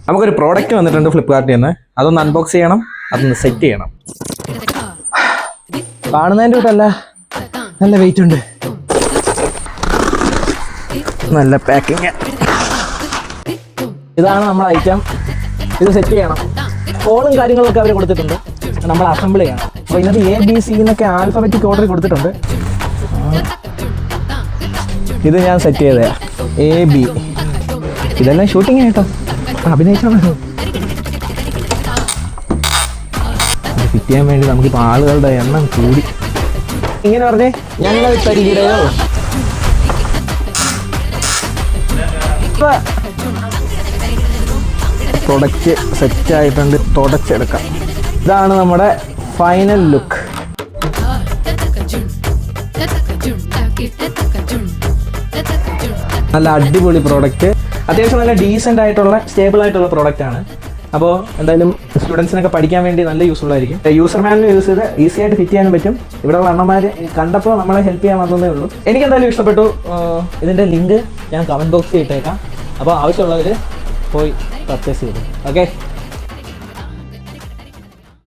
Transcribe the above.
നമുക്കൊരു പ്രോഡക്റ്റ് വന്നിട്ടുണ്ട് ഫ്ലിപ്കാർട്ടിൽ നിന്ന്. അതൊന്ന് അൺബോക്സ് ചെയ്യണം, അതൊന്ന് സെറ്റ് ചെയ്യണം. കാണുന്നതിൻ്റെ കൂട്ടല്ല, നല്ല വെയിറ്റ് ഉണ്ട്, നല്ല പാക്കിങ്. ഇതാണ് നമ്മുടെ ഐറ്റം. ഇത് സെറ്റ് ചെയ്യണം. ഫോണും കാര്യങ്ങളൊക്കെ അവർ കൊടുത്തിട്ടുണ്ട്, നമ്മൾ അസംബിൾ ചെയ്യണം. അപ്പോൾ ഇതിനകത്ത് ABC എന്നൊക്കെ ആൽഫബറ്റിക് ഓർഡർ കൊടുത്തിട്ടുണ്ട്. ഇത് ഞാൻ സെറ്റ് ചെയ്തേ AB. ഇതെല്ലാം ഷൂട്ടിങ് കേട്ടോ, അഭിനയിച്ചാൽ ഫിറ്റ് ചെയ്യാൻ വേണ്ടി നമുക്കിപ്പോൾ ആളുകളുടെ എണ്ണം കൂടി. ഇങ്ങനെ പറഞ്ഞേ, ഞങ്ങൾ തരികിടയോ പ്രൊഡക്റ്റ് സെറ്റ് ആയിട്ടുണ്ട്. തുടച്ചെടുക്കാം. ഇതാണ് നമ്മുടെ ഫൈനൽ ലുക്ക്. നല്ല അടിപൊളി പ്രോഡക്റ്റ്, അത്യാവശ്യം നല്ല ഡീസൻ്റ് ആയിട്ടുള്ള സ്റ്റേബിൾ ആയിട്ടുള്ള പ്രോഡക്റ്റ് ആണ്. അപ്പോൾ എന്തായാലും സ്റ്റുഡൻസിനൊക്കെ പഠിക്കാൻ വേണ്ടി നല്ല യൂസ്ഫുൾ ആയിരിക്കും. യൂസർ മാനുവൽ യൂസ് ചെയ്ത് ഈസി ആയിട്ട് ഫിറ്റ് ചെയ്യാനും പറ്റും. ഇവിടെ ഉള്ള അണ്ണന്മാർ കണ്ടപ്പോൾ നമ്മളെ ഹെൽപ്പ് ചെയ്യാൻ വന്നതേ ഉള്ളൂ. എനിക്ക് എന്തായാലും ഇഷ്ടപ്പെട്ടു. ഇതിൻ്റെ ലിങ്ക് ഞാൻ കമൻറ്റ് ബോക്സിൽ ഇട്ടേക്കാം. അപ്പോൾ ആവശ്യമുള്ളവർ പോയി പർച്ചേസ് ചെയ്തു. ഓക്കെ.